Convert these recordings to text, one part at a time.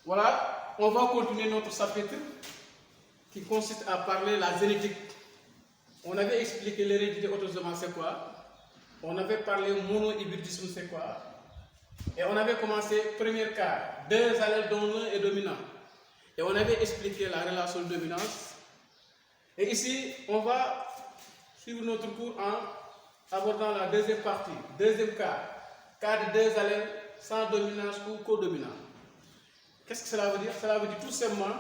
Voilà, on va continuer notre chapitre qui consiste à parler de la génétique. On avait expliqué l'hérédité autosomale c'est quoi. On avait parlé monohybridisme c'est quoi. Et on avait commencé, premier cas, deux allèles dont l'un est dominant. Et on avait expliqué la relation de dominance. Et ici, on va suivre notre cours en abordant la deuxième partie. Deuxième cas de deux allèles sans dominance ou codominant. Qu'est-ce que cela veut dire? Cela veut dire tout simplement,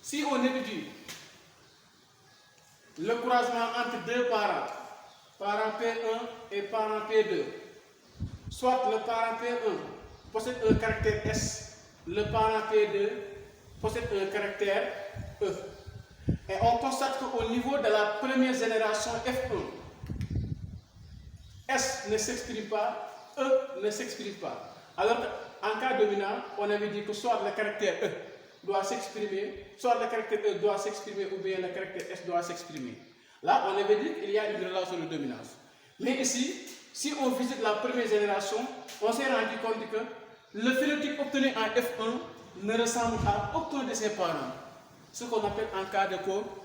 si on étudie le croisement entre deux parents, parent P1 et parent P2, soit le parent P1 possède un caractère S, le parent P2 possède un caractère E. Et on constate qu'au niveau de la première génération F1, S ne s'exprime pas, E ne s'exprime pas. Alors qu'en cas dominant, on avait dit que soit le caractère E doit s'exprimer, soit le caractère E doit s'exprimer ou bien le caractère S doit s'exprimer. Là, on avait dit qu'il y a une relation de dominance. Mais ici, si on visite la première génération, on s'est rendu compte que le phénotype obtenu en F1 ne ressemble à aucun de ses parents, ce qu'on appelle en cas de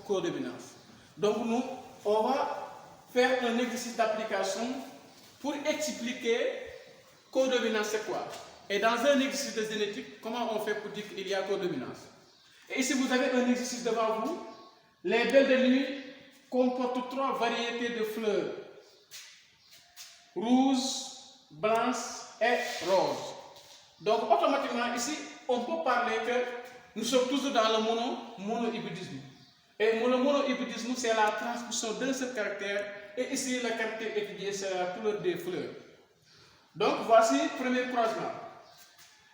codominance. Donc nous, on va faire un exercice d'application pour expliquer codominance c'est quoi. Et dans un exercice de génétique, comment on fait pour dire qu'il y a codominance? Et ici vous avez un exercice devant vous. Les belles de nuit comportent trois variétés de fleurs: rouge, blanche et rose. Donc automatiquement ici, on peut parler que nous sommes toujours dans le monohybridisme. Et le monohybridisme, c'est la transmission d'un seul caractère. Et ici, le caractère étudié, c'est la couleur des fleurs. Donc voici le premier croisement.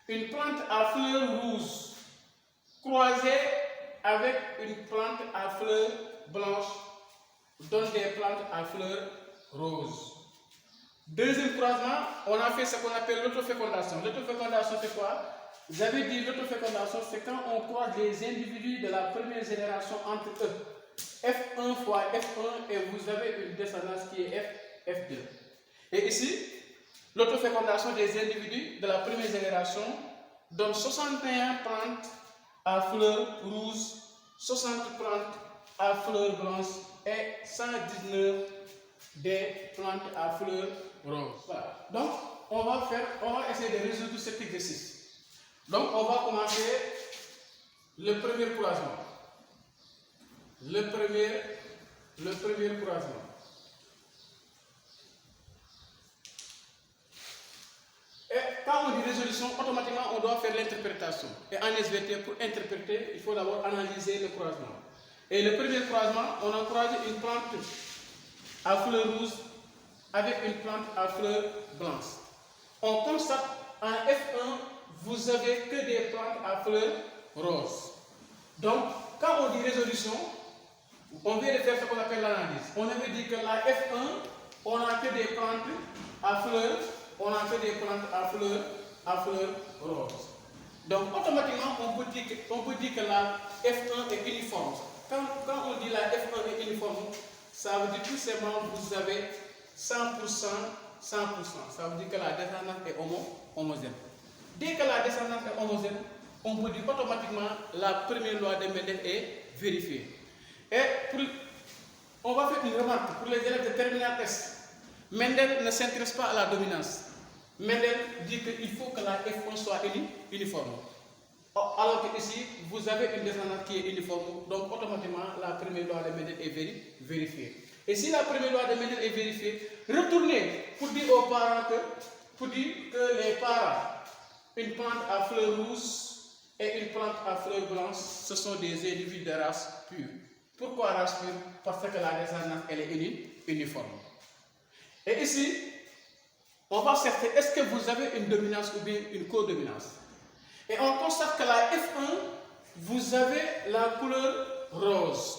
Une plante à fleurs rouges croisée avec une plante à fleurs blanches donne des plantes à fleurs roses. Deuxième croisement, on a fait ce qu'on appelle l'autofécondation. L'autofécondation, c'est quoi? J'avais dit l'autofécondation, c'est quand on croise les individus de la première génération entre eux. F1 fois F1 et vous avez une descendance qui est F2. Et ici, l'autofécondation des individus de la première génération donne 61 plantes à fleurs rouges, 60 plantes à fleurs blanches et 119 des plantes à fleurs roses. Voilà. Donc, on va essayer de résoudre cet exercice. Donc, on va commencer le premier croisement. Le premier croisement. Et quand on dit résolution, automatiquement on doit faire l'interprétation. Et en SVT, pour interpréter, il faut d'abord analyser le croisement. Et le premier croisement, on a croisé une plante à fleurs rouges avec une plante à fleurs blanches. On constate en F1, vous avez que des plantes à fleurs roses. Donc, quand on dit résolution, on vient de faire ce qu'on appelle l'analyse. On avait dit que la F1, on n'a que des plantes à fleurs, on n'a que des plantes à fleurs roses. Donc, automatiquement, on peut dire que la F1 est uniforme. Quand on dit la F1 est uniforme, ça veut dire tout simplement que vous avez 100%, 100%. Ça veut dire que la descendance est homogène. Dès que la descendance est homogène, on peut dire automatiquement la première loi de Mendel est vérifiée. Et on va faire une remarque pour les élèves de terminale S. Mendel ne s'intéresse pas à la dominance. Mendel dit qu'il faut que la F1 soit uniforme. Alors que ici, vous avez une descendance qui est uniforme, donc automatiquement la première loi de Mendel est vérifiée. Et si la première loi de Mendel est vérifiée, retournez pour dire aux parents que les parents, une plante à fleurs rouges et une plante à fleurs blanches, ce sont des individus de race pure. Pourquoi race pure? Parce que la descendance elle est uniforme. Et ici, on va chercher est-ce que vous avez une dominance ou bien une codominance. Et on constate que la F1, vous avez la couleur rose.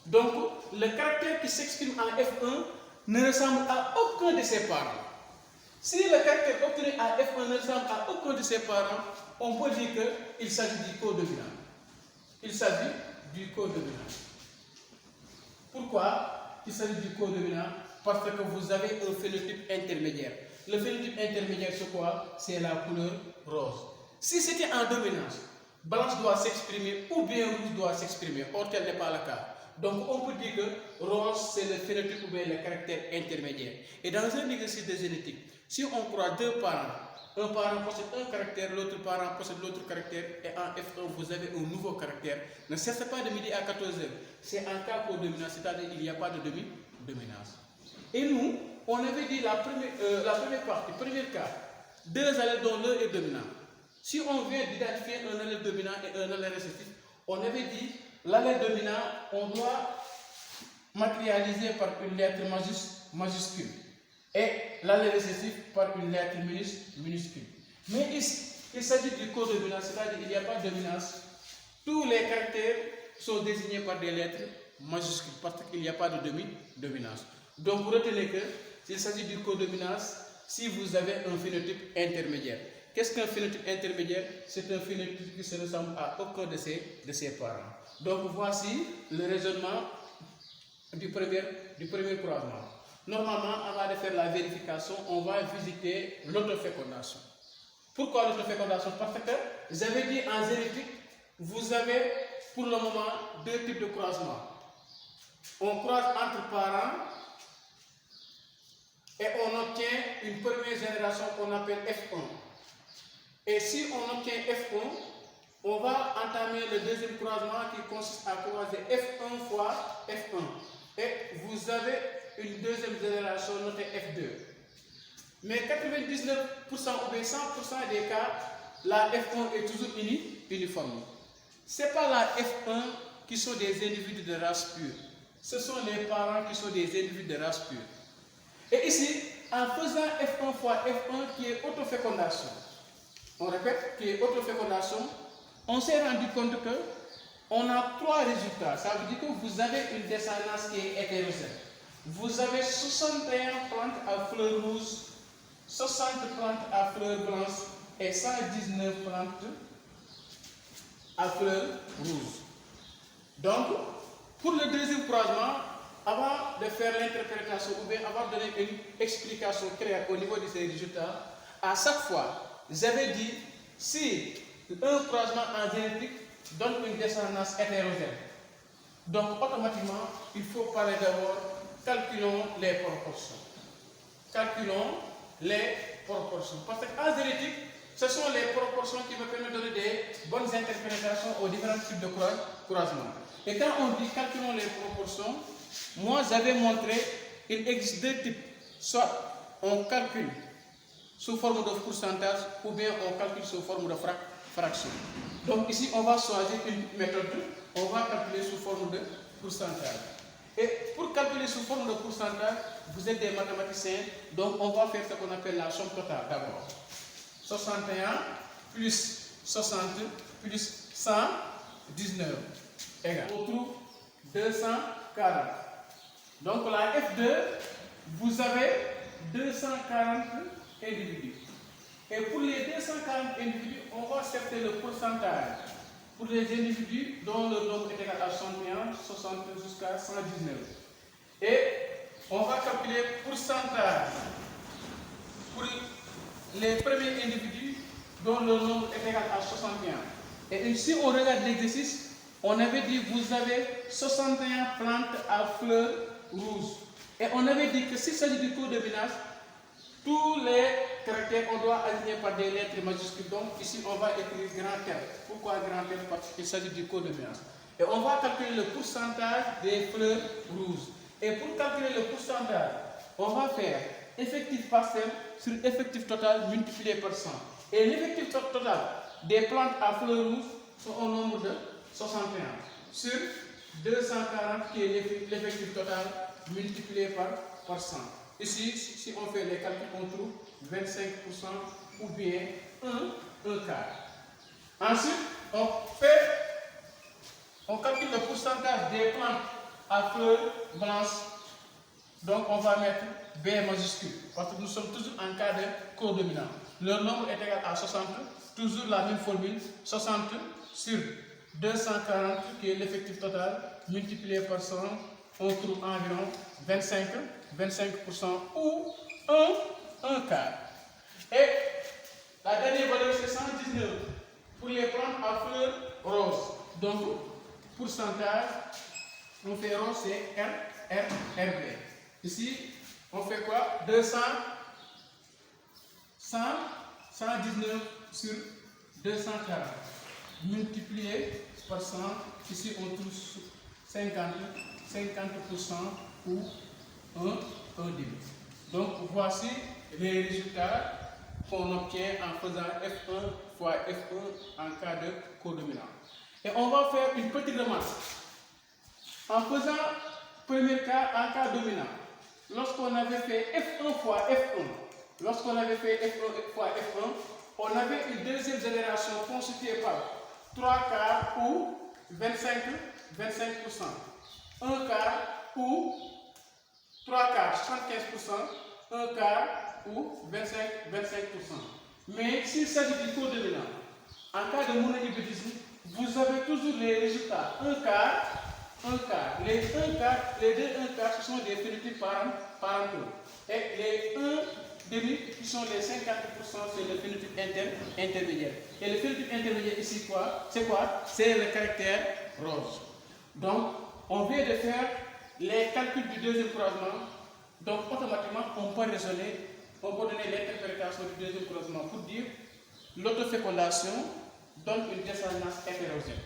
Donc, le caractère qui s'exprime en F1 ne ressemble à aucun de ses parents. Si le caractère obtenu à F1 ne ressemble à aucun de ses parents, on peut dire qu'il s'agit du codominant. Il s'agit du codominant. Pourquoi il s'agit du codominant? Parce que vous avez un phénotype intermédiaire. Le phénotype intermédiaire, c'est quoi? C'est la couleur rose. Si c'était en dominance, blanche doit s'exprimer ou bien rouge doit s'exprimer. Or, tel n'est pas le cas. Donc, on peut dire que rose, c'est le phénotype ou bien le caractère intermédiaire. Et dans un exercice de génétique, si on croit deux parents, un parent possède un caractère, l'autre parent possède l'autre caractère, et en F1, vous avez un nouveau caractère. Ne cessez pas de midi à 14h. C'est en cas codominant, c'est-à-dire qu'il n'y a pas de dominance. Et nous, on avait dit la première partie, premier cas, deux allèles dont l'un est dominant. Si on vient d'identifier un allèle dominant et un allèle récessif, on avait dit l'allèle dominant, on doit matérialiser par une lettre majuscule et l'allèle récessif par une lettre minuscule. Mais ici, il s'agit du codominant, c'est-à-dire qu'il n'y a pas de dominance. Tous les caractères sont désignés par des lettres majuscules parce qu'il n'y a pas de dominance. Donc, vous retenez que s'il s'agit du codominance, si vous avez un phénotype intermédiaire. Qu'est-ce qu'un phénotype intermédiaire? C'est un phénotype qui ne se ressemble à aucun de ses parents. Donc, voici le raisonnement du premier croisement. Normalement, avant de faire la vérification, on va visiter l'autofécondation. Pourquoi l'autofécondation? Parce que j'avais dit en génétique, vous avez pour le moment deux types de croisements. On croise entre parents et on obtient une première génération qu'on appelle F1. Et si on obtient F1, on va entamer le deuxième croisement qui consiste à croiser F1 fois F1. Et vous avez une deuxième génération notée F2. Mais 99% ou bien 100% des cas, la F1 est toujours uniforme. Ce n'est pas la F1 qui sont des individus de race pure. Ce sont les parents qui sont des individus de race pure. Et ici, en faisant F1 fois F1 qui est autofécondation, on répète, qui est autofécondation, on s'est rendu compte que on a trois résultats. Ça veut dire que vous avez une descendance qui est hétérogène. Vous avez 61 plantes à fleurs rouges, 60 plantes à fleurs blanches et 119 plantes à fleurs rouges. Donc, pour le deuxième croisement, avant de faire l'interprétation ou bien avant de donner une explication claire au niveau de ces résultats, à chaque fois, j'avais dit si un croisement en génétique donne une descendance hétérogène, donc automatiquement, il faut parler d'abord, calculons les proportions. Calculons les proportions. Parce qu'en génétique, ce sont les proportions qui me permettent de donner des bonnes interprétations aux différents types de croisements. Et quand on dit calculons les proportions, moi j'avais montré qu'il existe deux types. Soit on calcule sous forme de pourcentage ou bien on calcule sous forme de fraction. Donc ici on va choisir une méthode, on va calculer sous forme de pourcentage. Et pour calculer sous forme de pourcentage, vous êtes des mathématiciens, donc on va faire ce qu'on appelle la somme totale d'abord. 61 plus 60 plus 119 égale. On trouve 240. Donc la F2, vous avez 240 individus. Et pour les 240 individus, on va accepter le pourcentage pour les individus dont le nombre est égal à 61, 60 jusqu'à 119. Et on va calculer pourcentage pour les premiers individus dont le nombre est égal à 61. Et si on regarde l'exercice, on avait dit vous avez 61 plantes à fleurs rouges. Et on avait dit que s'il s'agit du codominance, tous les caractères, on doit aligner par des lettres majuscules. Donc ici, on va écrire grand F. Pourquoi grand F? Parce qu'il s'agit du codominance. Et on va calculer le pourcentage des fleurs rouges. Et pour calculer le pourcentage, on va faire effectif partiel sur effectif total multiplié par 100. Et l'effectif total des plantes à fleurs rouges sont au nombre de 61 sur 240 qui est l'effectif total multiplié par 100. Ici, si on fait les calculs, on trouve 25% ou bien un quart. Ensuite, on calcule le pourcentage des plantes à fleurs blanches. Donc, on va mettre B majuscule parce que nous sommes toujours en cas de codominant. Leur nombre est égal à 60, toujours la même formule, 60 sur 240 qui est l'effectif total multiplié par 100, on trouve environ 25% ou un quart. Et la dernière valeur c'est 119. pour les plantes à fleurs roses. Donc, pourcentage, on fait rose, c'est RB. Ici, on fait quoi? 200, 119 sur 240. Multiplié par 100, ici on trouve 50% ou 1 demi. Donc, voici les résultats qu'on obtient en faisant F1 fois F1 en cas de codominant. Et on va faire une petite remarque. En faisant premier cas en cas dominant, lorsqu'on avait fait F1 fois F1, on avait une deuxième génération constituée par 3 quarts ou 25%, 1 quart ou 3 quarts, 75%, 1 quart ou 25%. Mais s'il s'agit du codominant, en cas de monohybridisme, vous avez toujours les résultats 1 quart. Les deux 1 quart, ce sont des phénotypes parentaux. Et les 1 demi, qui sont les 50%, c'est le phénotype intermédiaire. Et le phénotype intermédiaire ici, c'est quoi? C'est le caractère rose. Donc, on vient de faire les calculs du deuxième croisement. Donc, automatiquement, on peut raisonner, on peut donner l'interprétation du deuxième croisement pour dire l'autofécondation donne une descendance hétérogène.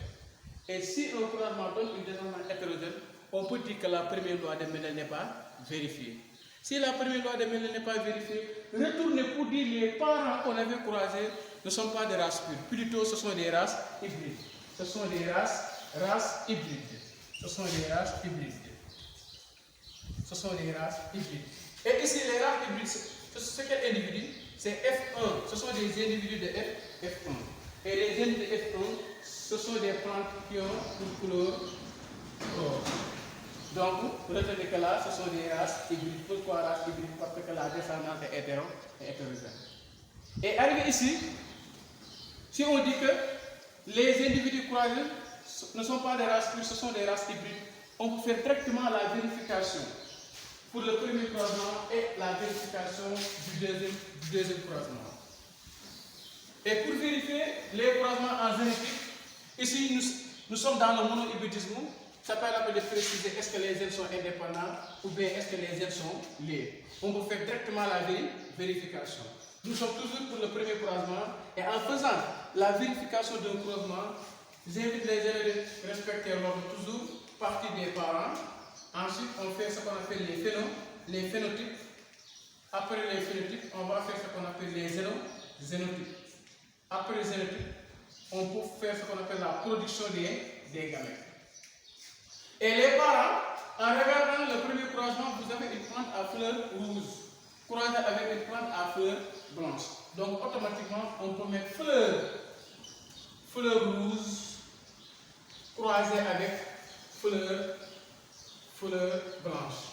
Et si un croisement donne une descendance hétérogène, on peut dire que la première loi de Mendel n'est pas vérifiée. Si la première loi de Mendel n'est pas vérifiée, retournez pour dire les parents qu'on avait croisés ne sont pas des races pures. Plutôt, ce sont des races hybrides. Ce sont des races hybrides. Et ici, les races hybrides, c'est quel individu? C'est F1. Ce sont des individus de F1. Et les individus de F1, ce sont des plantes qui ont une couleur rose. Donc, retenez que là, ce sont des races hybrides. Pourquoi races hybrides? Parce que la descendance est hétérogène. Et arrivé ici, si on dit que les individus croisés ne sont pas des races pures, ce sont des races hybrides, on peut faire directement la vérification pour le premier croisement et la vérification du deuxième croisement. Et pour vérifier les croisements en génétique, ici nous sommes dans le monohybridisme. Ça peut la peine de préciser est-ce que les gènes sont indépendants ou bien est-ce que les gènes sont liés. On peut faire directement la vérification. Nous sommes toujours pour le premier croisement et en faisant la vérification d'un croisement, j'invite les élèves à respecter l'ordre toujours partie des parents. Ensuite, on fait ce qu'on appelle les phénotypes. Après les phénotypes, on va faire ce qu'on appelle les zénotypes. Après les zénotypes, on peut faire ce qu'on appelle la production des gamètes. Et les parents, en regardant le premier croisement, vous avez une plante à fleurs rouges croisée avec une plante à fleurs blanches. Donc automatiquement, on peut mettre fleurs rouges croisées avec fleurs blanches.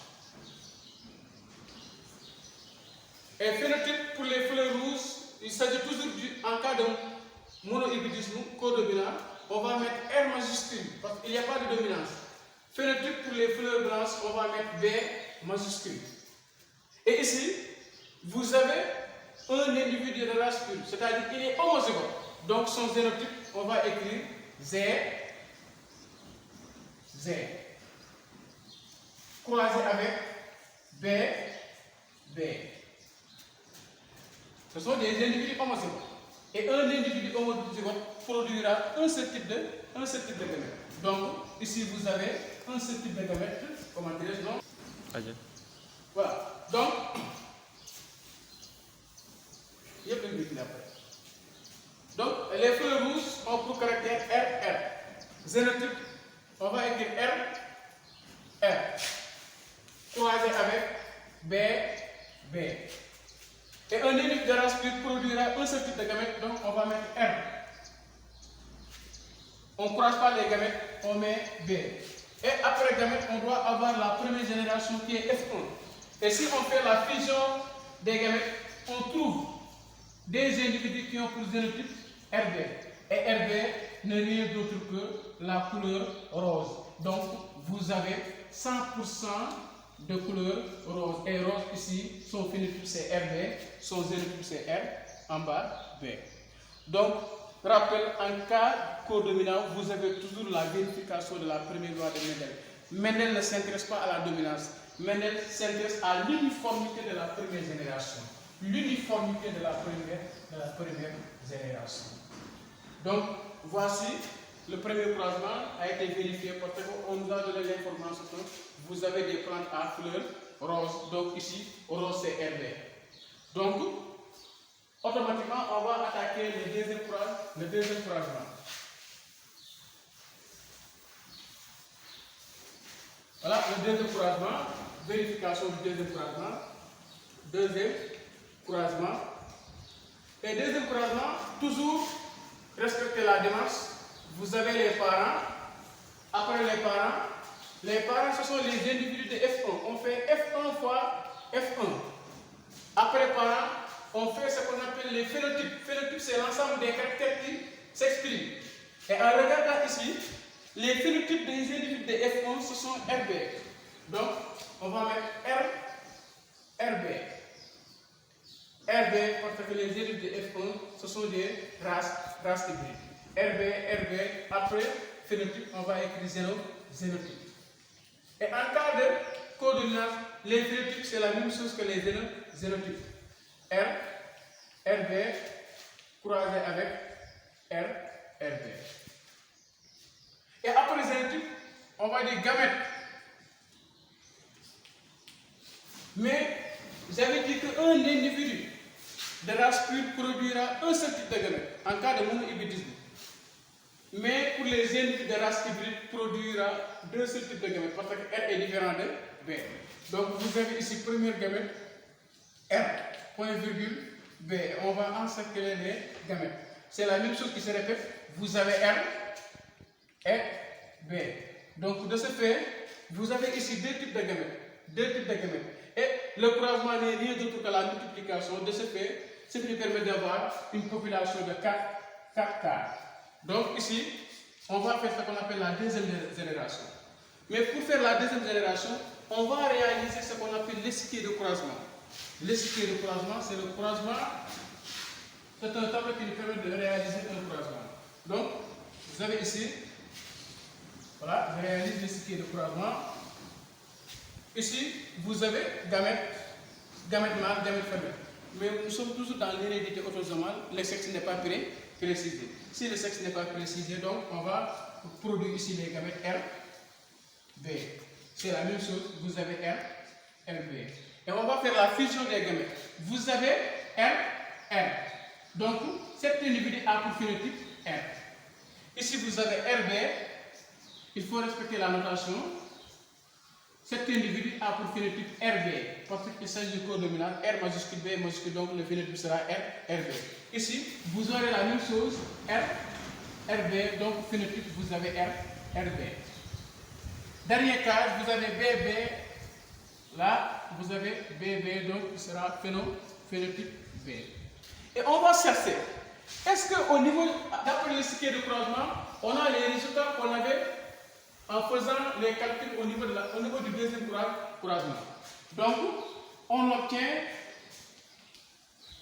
Et phénotype pour les fleurs rouges, il s'agit toujours en cas de monohybridisme codominant, on va mettre R majuscule parce qu'il n'y a pas de dominance. Phénotype pour les fleurs blanches, on va mettre B majuscule. Et ici, vous avez un individu de race pure, c'est-à-dire qu'il est homozygote. Donc son zénotype, on va écrire Z, croisé avec B. Ce sont des individus homozygotes. Et un individu homozygote produira un seul type de gamète. Donc, ici vous avez un seul type de gamète. Comment dirais-je donc? Voilà. Donc, il y a plein de trucs après. Donc, les fleurs rouges ont pour caractère RR. Zénotype, on va écrire R. Croisé avec B. Et un individu de race pure produira un seul type de gamète, donc on va mettre R. On ne croise pas les gamètes, on met B. Et après gamète, on doit avoir la première génération qui est F1. Et si on fait la fusion des gamètes, on trouve des individus qui ont pour zénotype RB. Et RB n'est rien d'autre que la couleur rose. Donc vous avez 100% de couleur rose. Et rose ici, son phénotype c'est RB, son zénotype c'est R, en bas B. Donc rappel, en cas codominant, vous avez toujours la vérification de la première loi de Mendel. Mendel ne s'intéresse pas à la dominance. Mendel s'intéresse à l'uniformité de la première génération. L'uniformité de la première génération. Donc, voici, le premier croisement a été vérifié parce qu'on nous a donné l'information que vous avez des plantes à fleurs roses. Donc ici, rose c'est RB. Donc, automatiquement, on va attaquer le deuxième croisement. Voilà, le deuxième croisement, vérification du deuxième croisement. Deuxième croisement. Et deuxième croisement, toujours respectez la démarche. Vous avez les parents. Après les parents, ce sont les individus de F1. On fait F1 fois F1. Après parents, on fait ce qu'on appelle les phénotypes. Phénotypes, c'est l'ensemble des caractères qui s'expriment. Et en regardant ici, les phénotypes des individus de F1, ce sont RB. Donc, on va mettre RB. RB, parce que les individus de F1, ce sont des races hybrides. RB, après phénotype, on va écrire zénotype. Et en cas de codominance, les phénotypes, c'est la même chose que les zénotypes. RB, croisé avec RB. Et après les zénotypes, on va dire gamètes. Mais j'avais dit qu'un individu de race pure produira un seul type de gamète en cas de monohybridisme. Mais pour les individus de race hybride, produira deux seuls types de gamètes parce que R est différent de B. Donc vous avez ici première gamète R, point virgule B. On va encercler les gamètes. C'est la même chose qui se répète. Vous avez R et B. Donc de ce fait, vous avez ici deux types de gamètes. Et le croisement n'est rien d'autre que la multiplication. De ce fait, ce qui permet d'avoir une population de 4 quarts. Donc ici, on va faire ce qu'on appelle la deuxième génération. Mais pour faire la deuxième génération, on va réaliser ce qu'on appelle l'échiquier de croisement. L'échiquier de croisement, c'est le croisement. C'est un tableau qui nous permet de réaliser un croisement. Donc, vous avez ici, voilà, je réalise l'échiquier de croisement. Ici, vous avez gamète mâle, gamète femelle. Mais nous sommes toujours dans l'hérédité autosomale, le sexe n'est pas précisé. Si le sexe n'est pas précisé, donc on va produire ici les gamètes R, B. C'est la même chose, vous avez R, RB. Et on va faire la fusion des gamètes. Vous avez R. Donc, cet individu a pour phénotype R. Ici, vous avez RB. Il faut respecter la notation. Cet individu a pour phénotype RB, parce qu'il s'agit du codominant, R majuscule, B majuscule, donc le phénotype sera RB. Ici, vous aurez la même chose, RB, donc phénotype, vous avez RB. Dernier cas, vous avez BB, là, vous avez BB, donc il sera phénotype B. Et on va chercher, est-ce qu'au niveau, d'après le cycle de croisement, on a les résultats qu'on avait en faisant les calculs au niveau du deuxième croisement. Donc, on obtient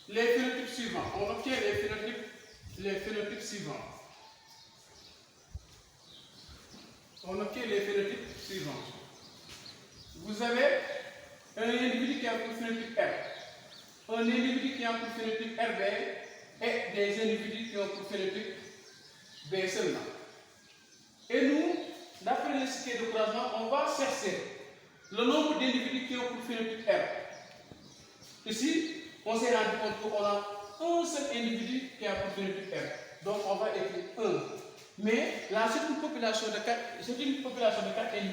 les phénotypes suivants. Vous avez un individu qui a pour phénotype R, un individu qui a pour phénotype RB et des individus qui ont pour phénotype B seulement. Et nous, d'après le cycle de croisement, on va chercher le nombre d'individus qui ont pour phénotype R. Ici, on s'est rendu compte qu'on a un seul individu qui a pour phénotype R. Donc, on va écrire 1. Mais là, c'est une population de 4 individus,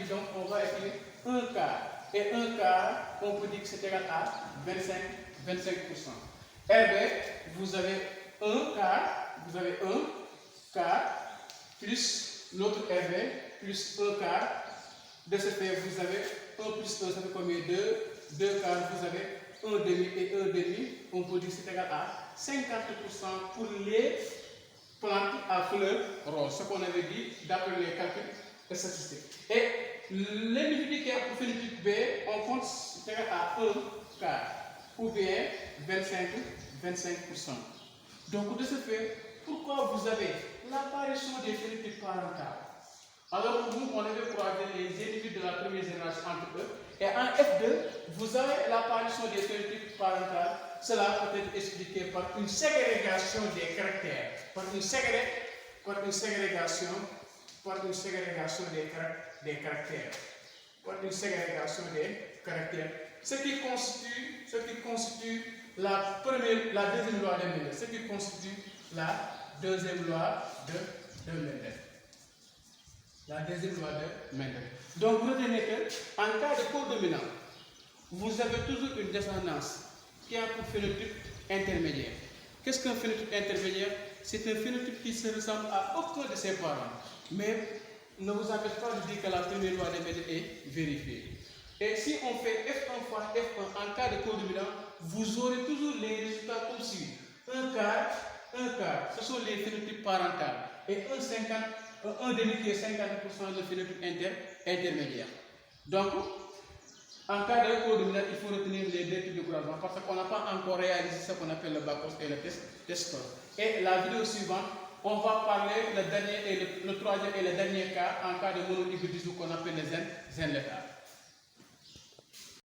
donc on va écrire 1 quart. Et 1 quart, on peut dire que c'est égal à 25%. RB, vous avez 1 quart, plus l'autre RB, plus 1 quart. De ce fait, vous avez 1 plus 1, ça fait combien? 2 quarts, vous avez 1 demi et 1 demi. On peut dire que c'est égal à 50% pour les plantes à fleurs roses. Ce qu'on avait dit d'après les calculs statistiques. Et l'individu qui a pour phénotype B, on compte c'est égal à 1 quart ou bien 25%. Donc, de ce fait, pourquoi vous avez l'apparition des phénotypes parentales? Alors nous, on avait croisé les individus de la première génération entre eux. Et en F2, vous avez l'apparition des phénotypes parentales. Cela peut être expliqué par une ségrégation des caractères. Par une ségrégation des caractères. Par une ségrégation des caractères. Ce qui constitue la deuxième loi de Mendel. Ce qui constitue la deuxième loi de Mendel. La deuxième loi de Mendel. Donc, retenez qu'en cas de codominant, vous avez toujours une descendance qui a pour phénotype intermédiaire. Qu'est-ce qu'un phénotype intermédiaire? C'est un phénotype qui se ressemble à aucun de ses parents. Mais ne vous empêche pas de dire que la première loi de Mendel est vérifiée. Et si on fait F1 fois F1 en cas de codominant, vous aurez toujours les résultats comme suit. Un quart, ce sont les phénotypes parentaux. Et un demi qui est 50% de phénotype intermédiaire. Donc, en cas de codominant, il faut retenir les deux types de croisement parce qu'on n'a pas encore réalisé ce qu'on appelle le BACOS et le test score. Et la vidéo suivante, on va parler le troisième et le dernier cas en cas de monohybridisme qu'on appelle les zen létales.